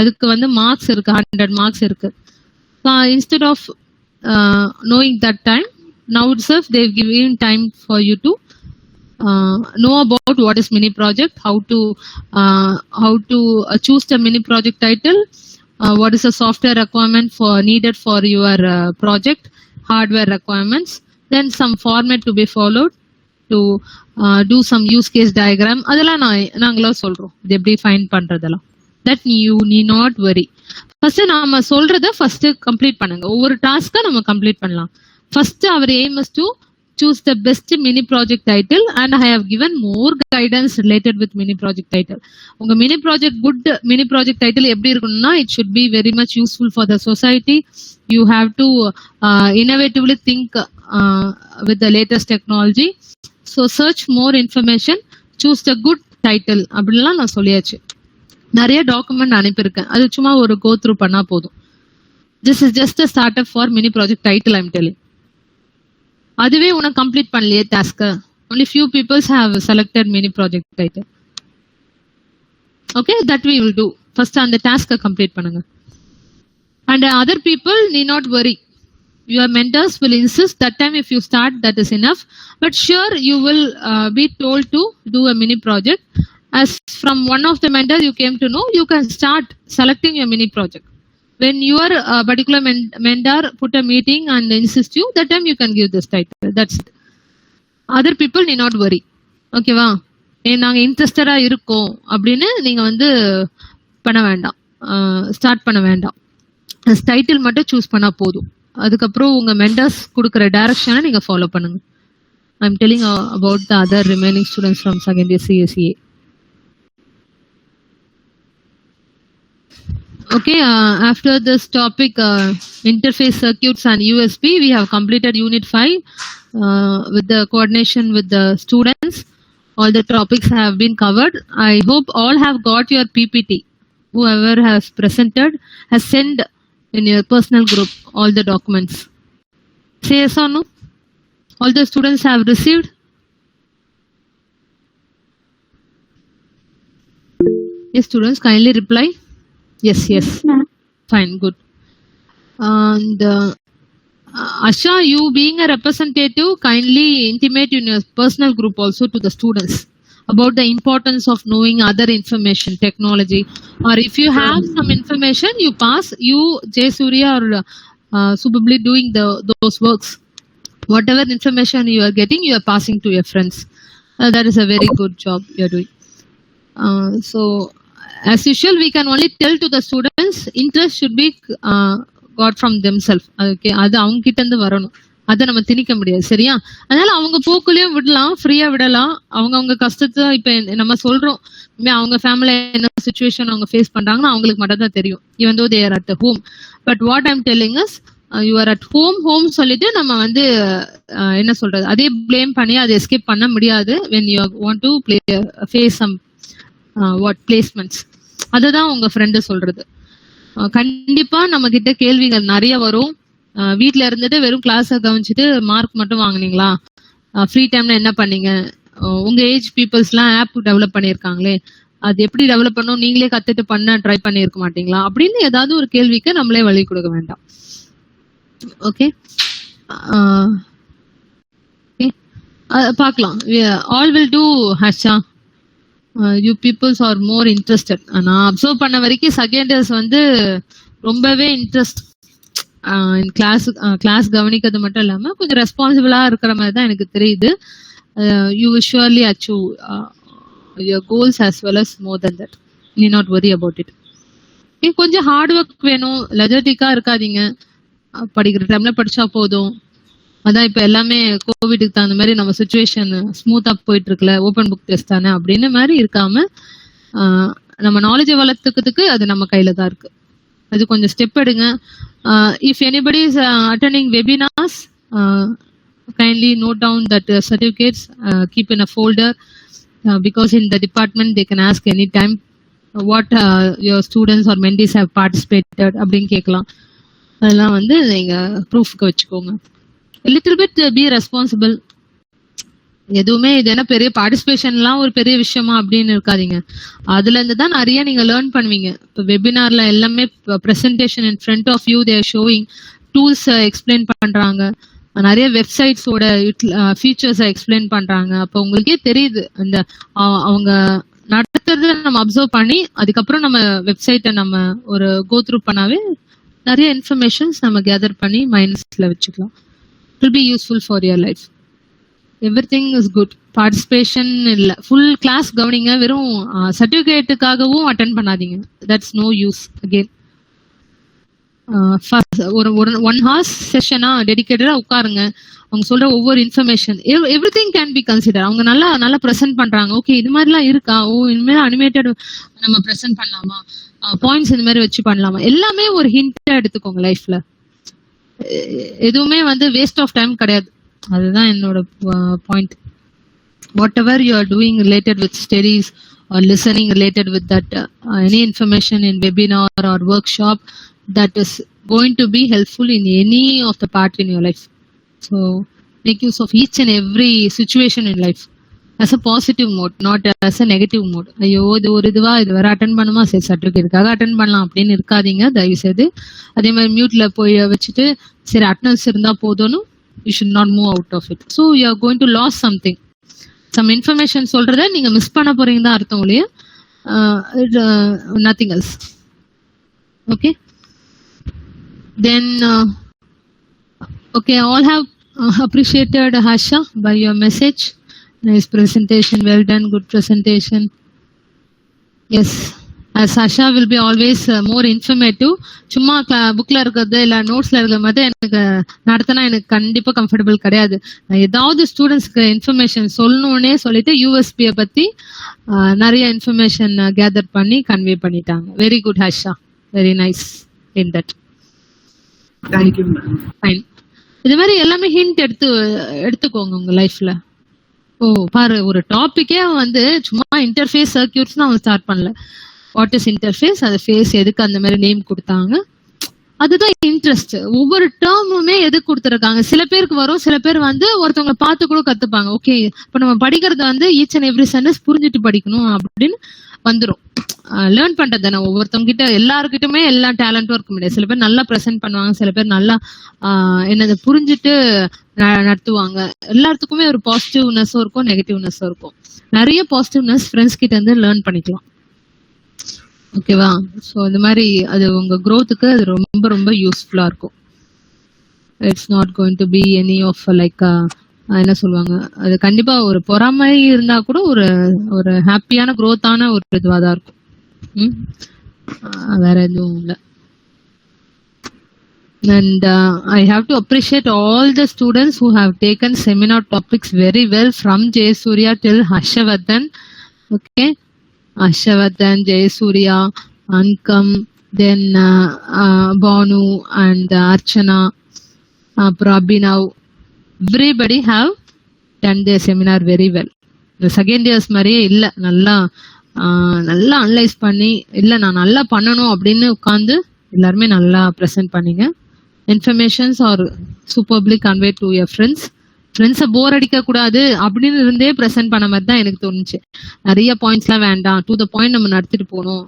adukku vandu marks irukku, 100 marks irukku. So instead of knowing that time, now itself they have given time for you to know about what is mini project, how to choose the mini project title, what is the software requirement for needed for your project, hardware requirements, then some format to be followed to do some use case diagram. adala naangala solrom idu eppadi find pandradala. That you need not worry. First நாம சொல்றத first complete பண்ணுங்க. ஒவ்வொரு டாஸ்க்கா நம்ம complete பண்ணலாம். First our aim is to choose the best mini project title, and I have given more guidance related with mini project title. உங்க mini project good mini project title எப்படி இருக்கணும்னா, it should be very much useful for the society. You have to innovatively think with the latest technology. So search more information, choose the good title. அப்படிலாம் நான் சொல்லியாச்சு. நிறைய document அனுப்பியிருக்கேன், அது சும்மா ஒரு கோ த்ரூ பண்ணா போதும். This is just a startup for mini project title I am telling. அதுவே உனக்கு கம்ப்ளீட் பண்ணலையே task, only few people have selected mini project title. Okay, that we will do. First அந்த டாஸ்க் கம்ப்ளீட் பண்ணுங்க. And other people need not worry, your mentors will insist. That time if you start, that is enough. But sure you will be told to do a mini project. As from one of the mentors you came to know, you can start selecting your mini project. When your particular mentor put a meeting and insist you, that time you can give this title. That's it. Other people need not worry. Okay va, நாங்க இன்ட்ரெஸ்டடா இருக்கோம் அப்படின்னு நீங்க வந்து பண்ண வேண்டாம், start பண்ண வேண்டாம். Title மட்டும் சூஸ் பண்ணா போதும். அதுக்கப்புறம் உங்க மெண்டர்ஸ் கொடுக்குற டைரக்ஷனை நீங்க ஃபாலோ பண்ணுங்க. I am telling about the other remaining students from second year CSEA. Okay, after this topic, interface circuits and USB, we have completed Unit 5 with the coordination with the students. All the topics have been covered. I hope all have got your PPT. Whoever has presented has sent in your personal group all the documents. Say yes or no? All the students have received? Yes, students, kindly reply. Yes, yes. Ma'am. Fine, good. And Asha, you being a representative, kindly intimate in your personal group also to the students about the importance of knowing other information, technology. Or if you have some information, you pass. You, Jay Surya or Subabli doing those works. Whatever information you are getting, you are passing to your friends. That is a very good job you are doing. So, as usual, we can only tell to the students, interest should be got from themselves. Okay, அது அவங்க கிட்ட இருந்து வரணும். அதை நம்ம திணிக்க முடியாது, சரியா? அதனால அவங்க போக்குலயும் விடலாம், ஃப்ரீயா விடலாம். அவங்க கஷ்டத்தை இப்ப நம்ம சொல்றோம், அவங்க ஃபேமிலி என்ன சுச்சுவேஷன் அவங்க ஃபேஸ் பண்றாங்கன்னா அவங்களுக்கு மட்டும் தான் தெரியும். even though they are at the home. But what I'm telling us, you are at home சொல்லிட்டு நம்ம வந்து என்ன சொல்றது, அதே blame பண்ணி அதை எஸ்கேப் பண்ண முடியாது. when you want to face some placements, அதுதான் உங்க ஃப்ரெண்டு சொல்றது. கண்டிப்பா நம்ம கிட்ட கேள்விகள் நிறைய வரும். வீட்ல இருந்துட்டு வெறும் கிளாஸ கவனிச்சுட்டு மார்க் மட்டும் வாங்குனீங்களா, ஃப்ரீ டைம்ல என்ன பண்ணீங்க, உங்க ஏஜ் பீப்புள்ஸ் எல்லாம் ஆப் டெவலப் பண்ணிருக்காங்களே, அது எப்படி டெவலப் பண்ணும் நீங்களே கத்துட்டு பண்ண ட்ரை பண்ணிருக்க மாட்டீங்களா அப்படின்னு ஏதாவது ஒரு கேள்விக்கு நம்மளே வழி கொடுக்க வேண்டாம். ஓகே, பார்க்கலாம். All will do Harsha. You peoples are more interested. நான் அப்சர்வ் பண்ண வரைக்கும் செகண்ட் இயர்ஸ் வந்து ரொம்பவே இன்ட்ரெஸ்ட் கிளாஸ் கவனிக்கிறது மட்டும் இல்லாம கொஞ்சம் ரெஸ்பான்சிபிளா இருக்கிற மாதிரி தான் எனக்கு தெரியுது. You will surely achieve your goals as well as more than that. You need not worry about it. கொஞ்சம் ஹார்ட் ஒர்க் வேணும், லெஜர்டிக்கா இருக்காதீங்க. படிக்கிற டைம்ல படிச்சா போதும். அதான் இப்ப எல்லாமே கோவிடுக்கு தகுந்த மாதிரி நம்ம சுச்சுவேஷன் ஸ்மூத்தா போயிட்டு இருக்குல்ல, ஓப்பன் புக் டெஸ்ட் தானே அப்படின்னு மாதிரி இருக்காம நம்ம நாலேஜை வளர்த்துக்கிறதுக்கு அது நம்ம கையில தான் இருக்கு. அது கொஞ்சம் ஸ்டெப் எடுங்க. If anybody is attending webinars, kindly note down that certificates, keep in a folder, because in the department they can ask anytime what your students or mentees have participated அப்படின்னு கேட்கலாம். அதெல்லாம் வந்து நீங்க ப்ரூஃப்க்கு வச்சுக்கோங்க. Little bit be responsible. எதுவுமே இது என்ன பெரிய பார்ட்டிசிபேஷன்லாம் ஒரு பெரிய விஷயமா அப்படின்னு இருக்காதீங்க. அதுல இருந்து தான் நிறைய நீங்க லேர்ன் பண்ணுவீங்க. இப்போ வெபினார்ல எல்லாமே presentation in front of you, they're showing tools explain பண்றாங்க, நிறைய வெப்சைட்ஸோட ஃபீச்சர்ஸை எக்ஸ்பிளைன் பண்றாங்க. அப்போ உங்களுக்கே தெரியுது அந்த அவங்க நடத்துறத நம்ம அப்சர்வ் பண்ணி அதுக்கப்புறம் நம்ம வெப்சைட்டை நம்ம ஒரு கோ த்ரூ பண்ணாவே நிறைய இன்ஃபர்மேஷன்ஸ் நம்ம கேதர் பண்ணி மைண்ட்ஸ்ல வச்சுக்கலாம். It will be useful for your life. Everything is good. Participation இல்லை, ஃபுல் கிளாஸ் கவனிங்க. வெறும் சர்டிஃபிகேட்டுக்காகவும் அட்டென்ட் பண்ணாதீங்க. That's no use. அகெயின் ஒரு 1 hour செஷனா டெடிகேட்டடா உட்காருங்க. அவங்க சொல்ற ஒவ்வொரு information everything can be consider. அவங்க நல்லா ப்ரெசென்ட் பண்றாங்க, ஓகே இது மாதிரிலாம் இருக்கா, ஓ இனிமேல் அனிமேட்டட் நம்ம ப்ரெசென்ட் பண்ணலாமா, பாயிண்ட்ஸ் இந்த மாதிரி வச்சு பண்ணலாமா, எல்லாமே ஒரு ஹிண்டா எடுத்துக்கோங்க. லைஃப்ல எதுவுமே வந்து வேஸ்ட் ஆஃப் டைம் கிடையாது. அதுதான் என்னோட point. What ever you are doing related with studies or listening related with that any information in webinar or workshop that is going to be helpful in any of the part in your life. So make use of each and every situation in life as a positive mode, not as a negative mode. ஐயோ இது ஒரு இதுவா இது வேற attend பண்ணுமா, சரி சர்டிஃபிகேட்டுக்காக attend பண்ணலாம் அப்படின்னு இருக்காதீங்க தயவு செய்து. அதே மாதிரி மியூட்ல போய் வச்சுட்டு சரி அட்டெண்டன்ஸ் இருந்தா போதும்னு you should not move out of it. So you are going to lose something. Some information சொல்றத நீங்க மிஸ் பண்ண போறீங்க தான் அர்த்தம் இல்லையா, nothing else. Okay, then okay, all have appreciated Harsha by your message. Nice presentation, well done, good presentation. Yes, as Harsha will be always more informative. சும்மா புக்ல இருக்கிறது இல்ல நோட்ஸ்ல இருக்கிற மாதிரி எனக்கு நடத்தினா எனக்கு கண்டிப்பா கம்ஃபர்டபுள் கிடையாது. ஏதாவது ஸ்டூடெண்ட்ஸ்க்கு இன்ஃபர்மேஷன் சொல்லணும்னே சொல்லிட்டு யூஎஸ்பியை பத்தி நிறைய இன்ஃபர்மேஷன் கேதர் பண்ணி கன்வே பண்ணிட்டாங்க. Very good Harsha. Very nice in that. Thank you ma'am. Fine. இது மாதிரி எல்லாமே ஹிண்ட் எடுத்துக்கோங்க உங்க லைஃப்ல. ஓ பாரு, ஒரு டாபிக்கே வந்து சும்மா இன்டர்ஃபேஸ் சர்க்கியூட்ஸ் அவங்க ஸ்டார்ட் பண்ணல. வாட் இஸ் இன்டர்ஃபேஸ், அது ஃபேஸ் எதுக்கு அந்த மாதிரி நேம் கொடுத்தாங்க, அதுதான் இன்ட்ரெஸ்ட். ஒவ்வொரு டேர்முமே எதுக்கு கொடுத்துருக்காங்க. சில பேருக்கு வரும், சில பேர் வந்து ஒருத்தவங்களை பார்த்து கூட கத்துப்பாங்க. ஓகே, இப்ப நம்ம படிக்கிறது வந்து ஈச் அண்ட் எவ்ரி சென்டென்ஸ் புரிஞ்சுட்டு படிக்கணும் அப்படின்னு வந்துடும். லேர்ன் பண்றது தானே. ஒவ்வொருத்தவங்க கிட்ட எல்லாருக்கிட்டுமே எல்லா டேலண்டும் இருக்க முடியாது. சில பேர் நல்லா ப்ரெசென்ட் பண்ணுவாங்க, சில பேர் நல்லா என்னது புரிஞ்சுட்டு நடத்துவாங்க. எல்லாத்துக்குமே ஒரு பாசிட்டிவ்னஸும் இருக்கும், நெகட்டிவ்னஸும் இருக்கும். நிறைய பாசிட்டிவ்னஸ் ஃப்ரெண்ட்ஸ் கிட்ட இருந்து லேர்ன் பண்ணிக்கலாம். ஓகேவா? ஸோ இந்த மாதிரி அது உங்க க்ரோத்துக்கு அது ரொம்ப ரொம்ப யூஸ்ஃபுல்லா இருக்கும். It's not going to be any of like என்ன சொல்லுவாங்க, அது கண்டிப்பா ஒரு பொறாமை இருந்தா கூட ஒரு ஒரு ஹாப்பியான க்ரோத்தான ஒரு இதுவா தான் இருக்கும். வேற எதுவும் இல்லை. And I have to appreciate all the students who have taken seminar topics very well, from Jayasuriya till Harshavardhan. Okay, Harshavardhan, Jayasuriya, Ankam, then Banu and Archana, Prabhinav. Everybody have done their seminar very well. The second years மாதிரியே இல்லை, நல்லா analyse பண்ணி இல்லை நான் நல்லா பண்ணணும் அப்படின்னு உட்காந்து எல்லாருமே நல்லா ப்ரெசென்ட் பண்ணீங்க. Informations are superbly convey to your ஃப்ரெண்ட்ஸை போர் அடிக்க கூடாது அப்படின்னு இருந்தே ப்ரெசென்ட் பண்ண மாதிரி தான் எனக்கு தோணுச்சு. நிறைய பாயிண்ட்ஸ்லாம் வேண்டாம், டு த பாயிண்ட் நம்ம நடத்திட்டு போகணும்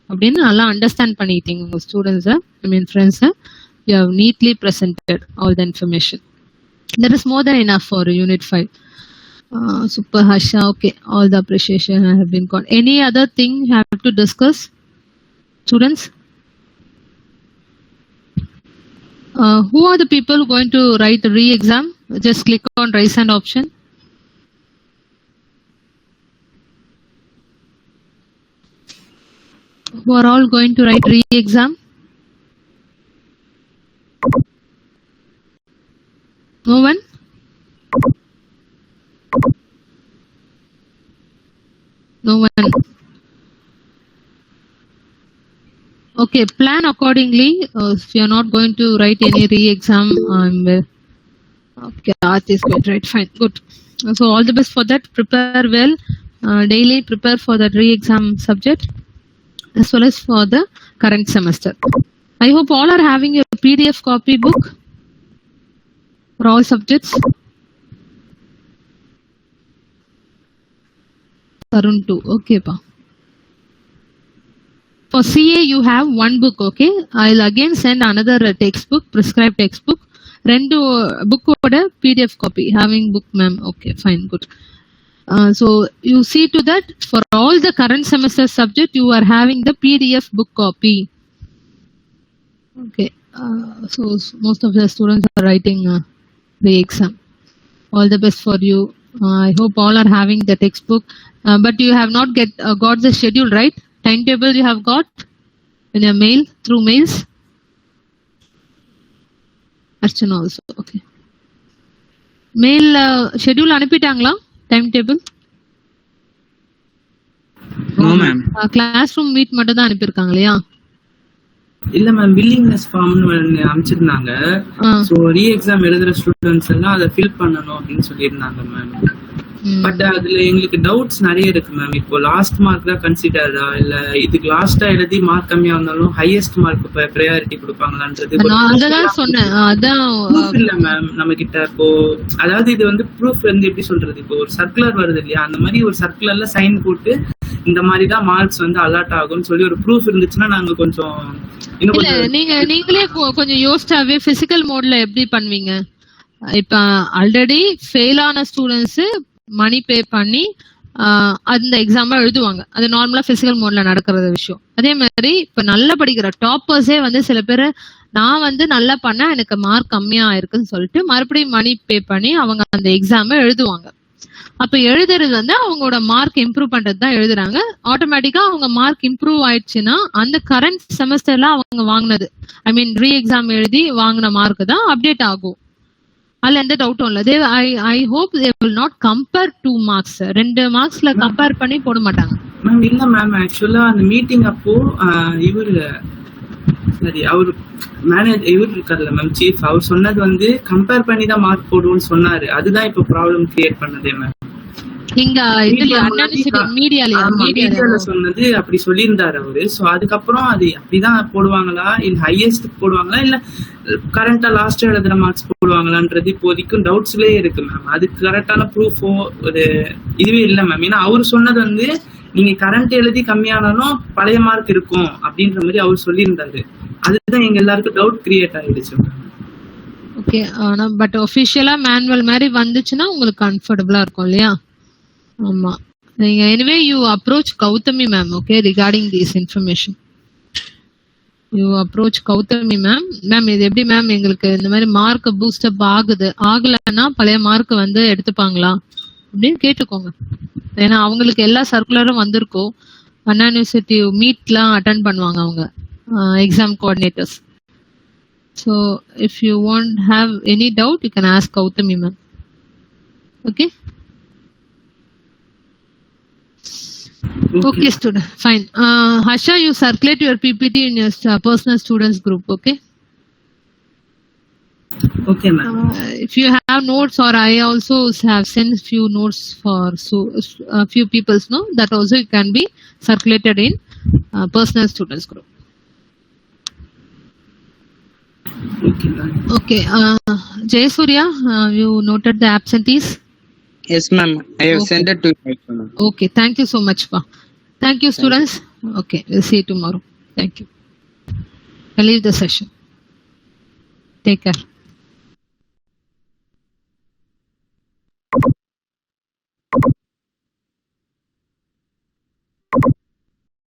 அப்படின்னு நல்லா அண்டர்ஸ்டாண்ட் பண்ணிக்கிட்டீங்க உங்கள் ஸ்டூடெண்ட்ஸை, ஐ மீன் ஃப்ரெண்ட்ஸை. You have neatly presented all the information. That is more than enough for Unit 5. Super Harsha, okay. All the appreciation have been got. Any other thing you have to discuss, students? Who are the people going to write the re-exam? Just click on raise hand option. Who are all going to write re-exam? No one? No one. Okay, plan accordingly. If you are not going to write any re-exam, okay, art is good, right? Fine, good. So all the best for that. Prepare well. Daily prepare for that re-exam subject as well as for the current semester. I hope all are having a PDF copy book for all subjects. Tarun too. Okay, pa. For CA you have one book, okay? I'll again send another textbook, prescribed textbook. Rendu book oda PDF copy having book, ma'am. Okay, fine, good. So you see to that for all the current semester subject you are having the PDF book copy. Okay. So most of the students are writing the exam. All the best for you. I hope all are having the textbook, but you have not got the schedule, right? Timetable you have got in your mail, through mails. Archana also, okay. Mail schedule அனுப்பிட்டாங்களா? Timetable? No ma'am. Classroom meet மட்டும் தான் அனுப்பியிருக்காங்க இல்லையா? இல்ல ma'am, willingness ஃபார்ம்னு அனுப்பிச்சிருந்தாங்க. So re exam எழுதுற students எல்லாம் அதை ஃபில் பண்ணணும் அப்படின்னு சொல்லியிருந்தாங்க மேம். பட் அதுல எங்களுக்கு டவுட்ஸ் நிறைய இருக்கு மேம். இப்போ லாஸ்ட் மார்க் தான் கன்சிடர்டா, இல்ல இதுக்கு லாஸ்டா எழுதி மார்க் கம்மியா இருந்தாலும் ஹையஸ்ட் மார்க் ப்ரையாரிட்டி கொடுப்பாங்களான்றது இல்ல மேம் நம்ம கிட்ட. இப்போ அதாவது இது வந்து ப்ரூஃப் வந்து எப்படி சொல்றது, இப்போ ஒரு சர்க்குலர் வருது இல்லையா, அந்த மாதிரி ஒரு சர்க்குலர்ல சைன் போட்டு இந்த மாதிரி தான் மார்க்ஸ் வந்து அலாட் ஆகும்னு சொல்லி ஒரு ப்ரூஃப் இருந்துச்சுன்னா நாங்க கொஞ்சம் நீங்களே கொஞ்சம் யோசிச்சாவே பிசிக்கல் மோட்ல எப்படி பண்ணுவீங்க. இப்ப ஆல்ரெடி ஃபெயில் ஆன ஸ்டூடெண்ட்ஸ் மணி பே பண்ணி அந்த எக்ஸாம் எழுதுவாங்க. அது நார்மலா பிசிக்கல் மோட்ல நடக்கிற விஷயம். அதே மாதிரி இப்ப நல்லா படிக்கிற டாப்பர்ஸே வந்து சில பேர் நான் வந்து நல்லா பண்ண எனக்கு மார்க் கம்மியா இருக்குன்னு சொல்லிட்டு மறுபடியும் மணி பே பண்ணி அவங்க அந்த எக்ஸாம் எழுதுவாங்க. அப்ப எழுதுறது வந்து அவங்களோட மார்க் இம்ப்ரூவ் பண்றது தான் எழுதுறாங்க. ஆட்டோமேட்டிக்கா அவங்க மார்க் இம்ப்ரூவ் ஆயிடுச்சுன்னா அந்த கரண்ட் செமஸ்டர்ல அவங்க வாங்கினது, ஐ மீன் ரீ எக்ஸாம் எழுதி வாங்கின மார்க் தான் அப்டேட் ஆகும். அதுல எந்த டவுட்டும் இல்ல. I hope they will not compare 2 marks. 2 மார்க்ஸ்ல கம்பேர் பண்ணி போட மாட்டாங்க மேம். இல்ல மேம், ஆக்சுவலா அந்த மீட்டிங் அப்போ இவரு சரி, அவர் இவர் இருக்கார்ல மேம், சீஃப், அவர் சொன்னது வந்து கம்பேர் பண்ணி தான் மார்க் போடுவோம்னு சொன்னாரு. அதுதான் இப்போ ப்ராப்ளம் கிரியேட் பண்ணதே மேம். இங்க இதுல மீடியால சொன்னது அப்படி சொல்லியிருந்தாரு அவரு. சோ அதுக்கப்புறம் அது அப்படிதான் போடுவாங்களா, இல்ல ஹையஸ்ட் போடுவாங்களா, இல்ல கரண்டா லாஸ்ட் எழுதுற மார்க்ஸ் போடுவாங்களான்றது இப்போதைக்கும் டவுட்ஸ்லயே இருக்கு மேம். அதுக்கு கரெக்டான ப்ரூஃபோ ஒரு இதுவே இல்லை மேம். ஏன்னா அவரு சொன்னது வந்து நீங்க கரண்ட் எழுதி கம்மியானாலும் பழைய மார்க் இருக்கும் அப்படின்ற மாதிரி அவர் சொல்லியிருந்தாரு. அதுதான் எங்க எல்லாருக்கும் டவுட் கிரியேட் ஆயிடுச்சு மேம். ஓகே, பட் ஒபிஷியலா மேனுவல் மாதிரி வந்துச்சுன்னா உங்களுக்கு கம்ஃபர்டபுளா இருக்கும் இல்லையா? ஆமா, நீங்க anyway you approach Gautami ma'am. Okay, regarding this information you approach Gautami ma'am. Ma'am இது எப்படி மேம், எங்களுக்கு இந்த மாதிரி மார்க் பூஸ்டப் ஆகலைன்னா பழைய மார்க் வந்து எடுத்துப்பாங்களா அப்படின்னு கேட்டுக்கோங்க. ஏன்னா அவங்களுக்கு எல்லா சர்க்குலரும் வந்திருக்கும். அண்ணா யூனிவர்சிட்டி மீட்லாம் அட்டென்ட் பண்ணுவாங்க அவங்க exam coordinators. So if you want have any doubt you can ask Gautami ma'am. Okay. Okay, student. Fine. Harsha, you circulate your PPT in your personal students group. Okay. Okay, ma'am. If you have notes, or I also have sent few notes for few people's know that also it can be circulated in personal students group. Okay, ma'am. Okay. Jayasurya, you noted the absentees. Yes, ma'am. I have sent it to you. Okay, thank you so much, Pa. Thank you, students. Okay, we'll see you tomorrow. Thank you. I'll leave the session. Take care.